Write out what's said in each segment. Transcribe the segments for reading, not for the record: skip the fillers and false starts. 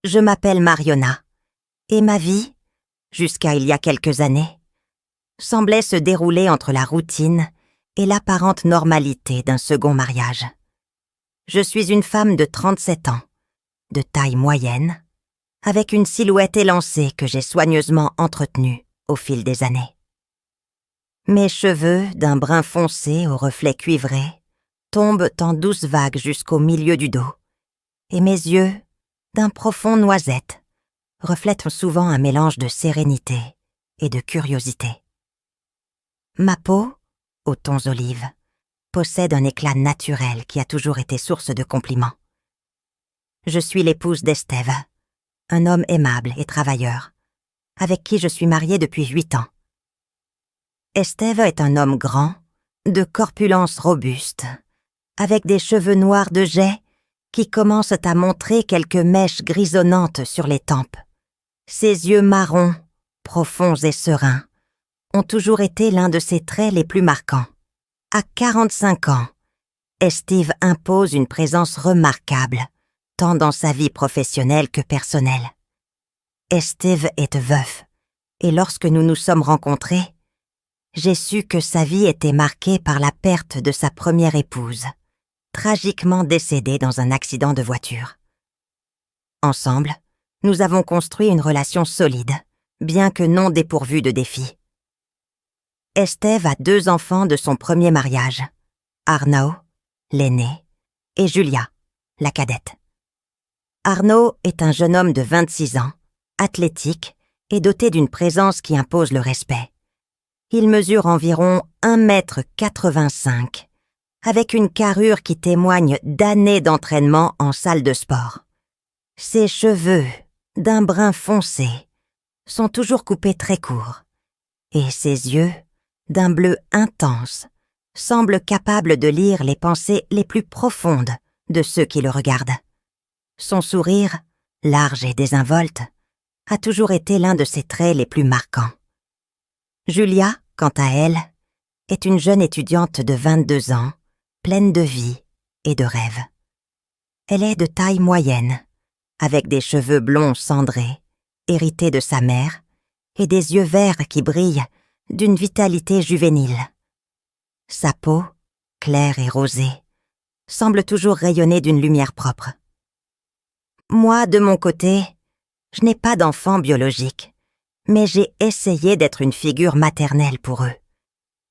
Je m'appelle Mariona, et ma vie, jusqu'à il y a quelques années, semblait se dérouler entre la routine et l'apparente normalité d'un second mariage. Je suis une femme de 37 ans, de taille moyenne, avec une silhouette élancée que j'ai soigneusement entretenue au fil des années. Mes cheveux, d'un brun foncé aux reflets cuivrés, tombent en douces vagues jusqu'au milieu du dos, et mes yeux, d'un profond noisette, reflètent souvent un mélange de sérénité et de curiosité. Ma peau, aux tons olives, possède un éclat naturel qui a toujours été source de compliments. Je suis l'épouse d'Esteve, un homme aimable et travailleur, avec qui je suis mariée depuis 8 ans. Esteve est un homme grand, de corpulence robuste, avec des cheveux noirs de jais qui commencent à montrer quelques mèches grisonnantes sur les tempes. Ses yeux marrons, profonds et sereins, ont toujours été l'un de ses traits les plus marquants. À 45 ans, Esteve impose une présence remarquable, tant dans sa vie professionnelle que personnelle. Esteve est veuf, et lorsque nous nous sommes rencontrés, j'ai su que sa vie était marquée par la perte de sa première épouse, tragiquement décédée dans un accident de voiture. Ensemble, nous avons construit une relation solide, bien que non dépourvue de défis. Esteve a 2 enfants de son premier mariage, Arnaud, l'aîné, et Julia, la cadette. Arnaud est un jeune homme de 26 ans, athlétique et doté d'une présence qui impose le respect. Il mesure environ 1,85 m, avec une carrure qui témoigne d'années d'entraînement en salle de sport. Ses cheveux, d'un brun foncé, sont toujours coupés très courts, et ses yeux, d'un bleu intense, semblent capables de lire les pensées les plus profondes de ceux qui le regardent. Son sourire, large et désinvolte, a toujours été l'un de ses traits les plus marquants. Julia, quant à elle, est une jeune étudiante de 22 ans, pleine de vie et de rêves. Elle est de taille moyenne, avec des cheveux blonds cendrés, hérités de sa mère, et des yeux verts qui brillent d'une vitalité juvénile. Sa peau, claire et rosée, semble toujours rayonner d'une lumière propre. Moi, de mon côté, je n'ai pas d'enfant biologique, mais j'ai essayé d'être une figure maternelle pour eux,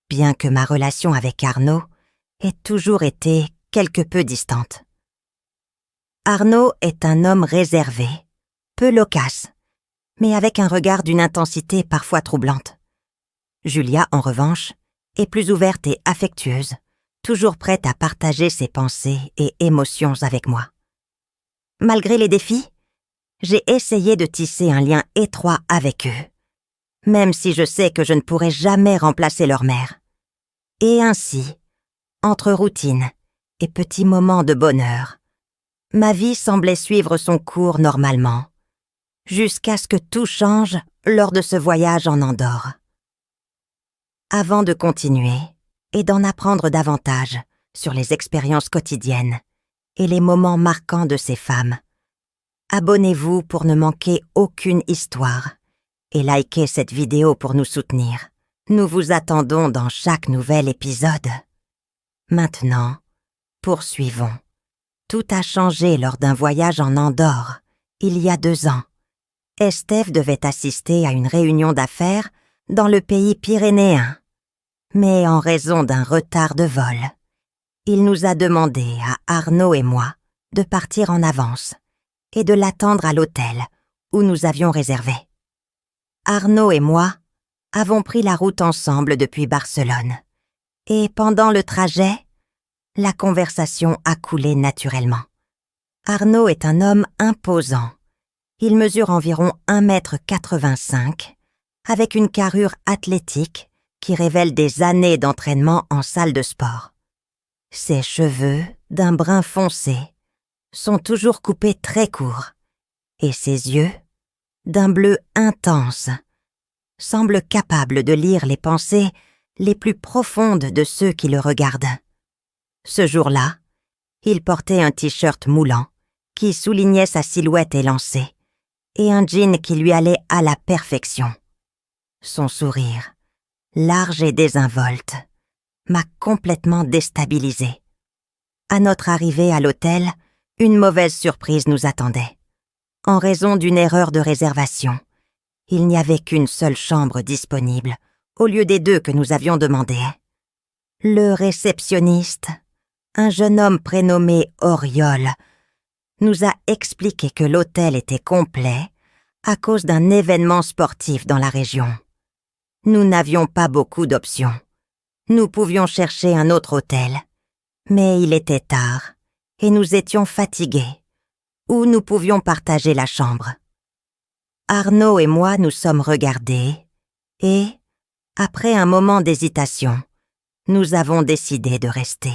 bien que ma relation avec Arnaud ait toujours été quelque peu distante. Arnaud est un homme réservé, peu loquace, mais avec un regard d'une intensité parfois troublante. Julia, en revanche, est plus ouverte et affectueuse, toujours prête à partager ses pensées et émotions avec moi. Malgré les défis, j'ai essayé de tisser un lien étroit avec eux, même si je sais que je ne pourrai jamais remplacer leur mère. Et ainsi, entre routine et petits moments de bonheur, ma vie semblait suivre son cours normalement, jusqu'à ce que tout change lors de ce voyage en Andorre. Avant de continuer et d'en apprendre davantage sur les expériences quotidiennes et les moments marquants de ces femmes, abonnez-vous pour ne manquer aucune histoire et likez cette vidéo pour nous soutenir. Nous vous attendons dans chaque nouvel épisode. Maintenant, poursuivons. Tout a changé lors d'un voyage en Andorre, il y a 2 ans. Esteve devait assister à une réunion d'affaires dans le pays pyrénéen. Mais en raison d'un retard de vol, il nous a demandé à Arnaud et moi de partir en avance et de l'attendre à l'hôtel où nous avions réservé. Arnaud et moi avons pris la route ensemble depuis Barcelone et pendant le trajet, la conversation a coulé naturellement. Arnaud est un homme imposant. Il mesure environ 1,85 m, avec une carrure athlétique qui révèle des années d'entraînement en salle de sport. Ses cheveux, d'un brun foncé, sont toujours coupés très courts, et ses yeux, d'un bleu intense, semblent capables de lire les pensées les plus profondes de ceux qui le regardent. Ce jour-là, il portait un t-shirt moulant qui soulignait sa silhouette élancée et un jean qui lui allait à la perfection. Son sourire, large et désinvolte, m'a complètement déstabilisée. À notre arrivée à l'hôtel, une mauvaise surprise nous attendait. En raison d'une erreur de réservation, il n'y avait qu'une seule chambre disponible, au lieu des 2 que nous avions demandées. Le réceptionniste, un jeune homme prénommé Auriol, nous a expliqué que l'hôtel était complet à cause d'un événement sportif dans la région. Nous n'avions pas beaucoup d'options. Nous pouvions chercher un autre hôtel, mais il était tard et nous étions fatigués, ou nous pouvions partager la chambre. Arnaud et moi nous sommes regardés et, après un moment d'hésitation, nous avons décidé de rester.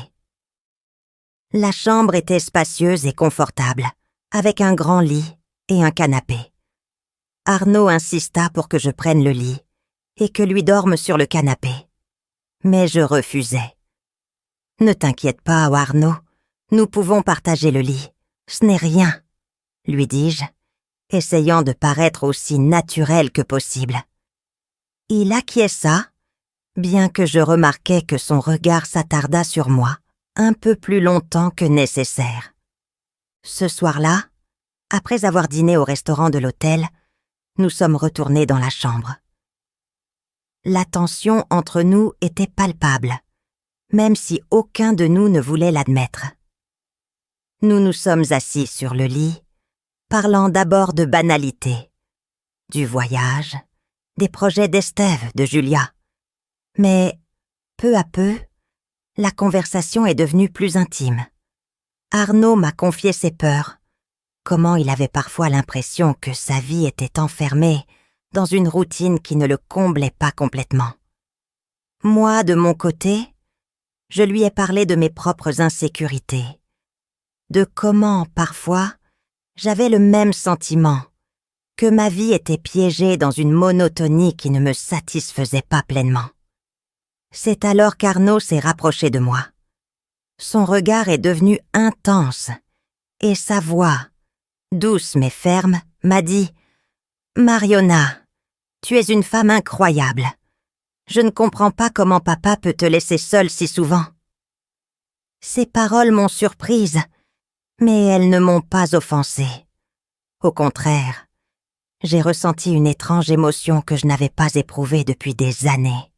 La chambre était spacieuse et confortable, avec un grand lit et un canapé. Arnaud insista pour que je prenne le lit et que lui dorme sur le canapé. Mais je refusai. « Ne t'inquiète pas, Arnaud, nous pouvons partager le lit. Ce n'est rien, » lui dis-je, essayant de paraître aussi naturel que possible. Il acquiesça, bien que je remarquais que son regard s'attarda sur moi un peu plus longtemps que nécessaire. Ce soir-là, après avoir dîné au restaurant de l'hôtel, nous sommes retournés dans la chambre. La tension entre nous était palpable, même si aucun de nous ne voulait l'admettre. Nous nous sommes assis sur le lit, parlant d'abord de banalités, du voyage, des projets d'Estève, de Julia. Mais, peu à peu, la conversation est devenue plus intime. Arnaud m'a confié ses peurs, comment il avait parfois l'impression que sa vie était enfermée dans une routine qui ne le comblait pas complètement. Moi, de mon côté, je lui ai parlé de mes propres insécurités, de comment, parfois, j'avais le même sentiment, que ma vie était piégée dans une monotonie qui ne me satisfaisait pas pleinement. C'est alors qu'Arnaud s'est rapproché de moi. Son regard est devenu intense, et sa voix, douce mais ferme, m'a dit « Mariona, tu es une femme incroyable. Je ne comprends pas comment papa peut te laisser seule si souvent. » Ces paroles m'ont surprise, mais elles ne m'ont pas offensée. Au contraire, j'ai ressenti une étrange émotion que je n'avais pas éprouvée depuis des années.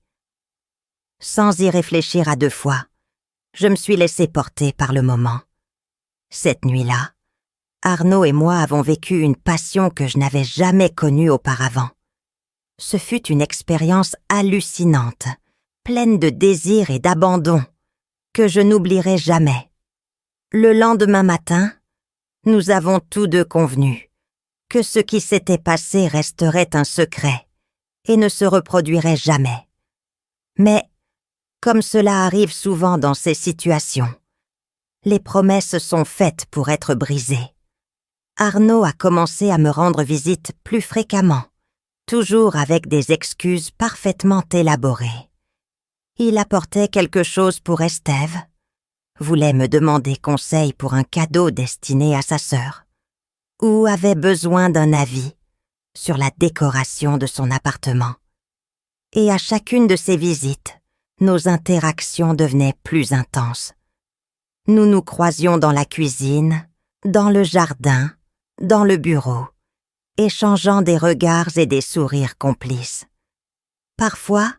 Sans y réfléchir à 2 fois, je me suis laissé porter par le moment. Cette nuit-là, Arnaud et moi avons vécu une passion que je n'avais jamais connue auparavant. Ce fut une expérience hallucinante, pleine de désir et d'abandon, que je n'oublierai jamais. Le lendemain matin, nous avons tous 2 convenu que ce qui s'était passé resterait un secret et ne se reproduirait jamais. Mais, comme cela arrive souvent dans ces situations, les promesses sont faites pour être brisées. Arnaud a commencé à me rendre visite plus fréquemment, toujours avec des excuses parfaitement élaborées. Il apportait quelque chose pour Estève, voulait me demander conseil pour un cadeau destiné à sa sœur, ou avait besoin d'un avis sur la décoration de son appartement. Et à chacune de ces visites, nos interactions devenaient plus intenses. Nous nous croisions dans la cuisine, dans le jardin, dans le bureau, échangeant des regards et des sourires complices. Parfois,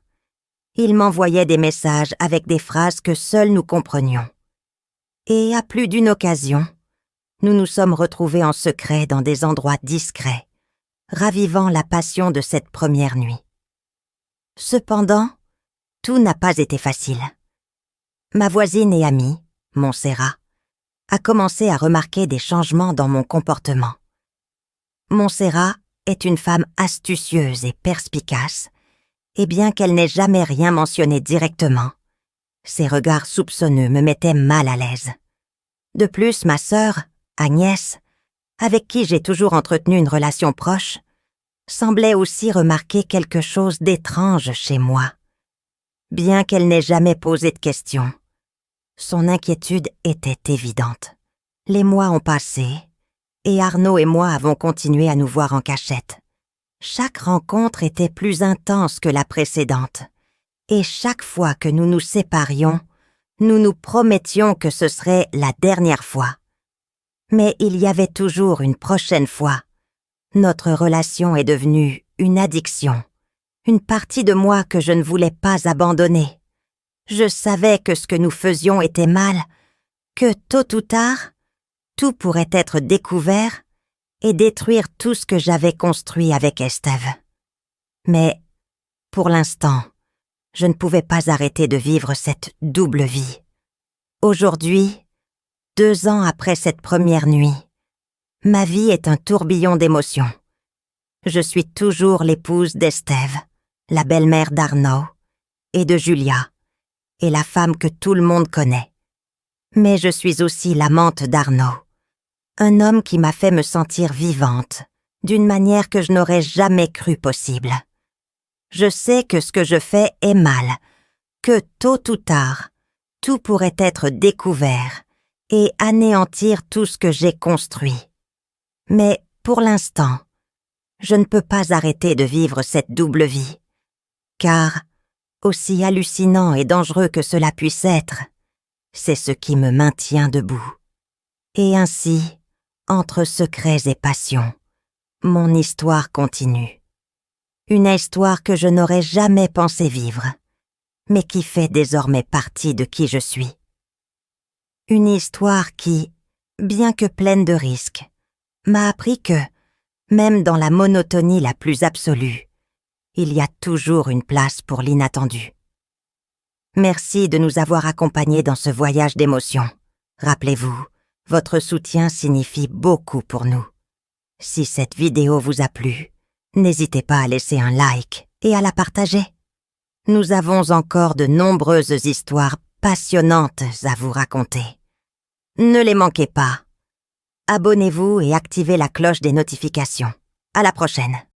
il m'envoyait des messages avec des phrases que seuls nous comprenions. Et à plus d'une occasion, nous nous sommes retrouvés en secret dans des endroits discrets, ravivant la passion de cette première nuit. Cependant, tout n'a pas été facile. Ma voisine et amie, Montserrat, a commencé à remarquer des changements dans mon comportement. Montserrat est une femme astucieuse et perspicace, et bien qu'elle n'ait jamais rien mentionné directement, ses regards soupçonneux me mettaient mal à l'aise. De plus, ma sœur, Agnès, avec qui j'ai toujours entretenu une relation proche, semblait aussi remarquer quelque chose d'étrange chez moi. Bien qu'elle n'ait jamais posé de questions, son inquiétude était évidente. Les mois ont passé, et Arnaud et moi avons continué à nous voir en cachette. Chaque rencontre était plus intense que la précédente, et chaque fois que nous nous séparions, nous nous promettions que ce serait la dernière fois. Mais il y avait toujours une prochaine fois. Notre relation est devenue une addiction, une partie de moi que je ne voulais pas abandonner. Je savais que ce que nous faisions était mal, que tôt ou tard, tout pourrait être découvert et détruire tout ce que j'avais construit avec Estève. Mais, pour l'instant, je ne pouvais pas arrêter de vivre cette double vie. Aujourd'hui, 2 ans après cette première nuit, ma vie est un tourbillon d'émotions. Je suis toujours l'épouse d'Estève, la belle-mère d'Arnaud et de Julia, et la femme que tout le monde connaît. Mais je suis aussi l'amante d'Arnaud, un homme qui m'a fait me sentir vivante, d'une manière que je n'aurais jamais cru possible. Je sais que ce que je fais est mal, que tôt ou tard, tout pourrait être découvert et anéantir tout ce que j'ai construit. Mais pour l'instant, je ne peux pas arrêter de vivre cette double vie, car, aussi hallucinant et dangereux que cela puisse être, c'est ce qui me maintient debout. Et ainsi, entre secrets et passions, mon histoire continue. Une histoire que je n'aurais jamais pensé vivre, mais qui fait désormais partie de qui je suis. Une histoire qui, bien que pleine de risques, m'a appris que, même dans la monotonie la plus absolue, il y a toujours une place pour l'inattendu. Merci de nous avoir accompagnés dans ce voyage d'émotions. Rappelez-vous, votre soutien signifie beaucoup pour nous. Si cette vidéo vous a plu, n'hésitez pas à laisser un like et à la partager. Nous avons encore de nombreuses histoires passionnantes à vous raconter. Ne les manquez pas. Abonnez-vous et activez la cloche des notifications. À la prochaine.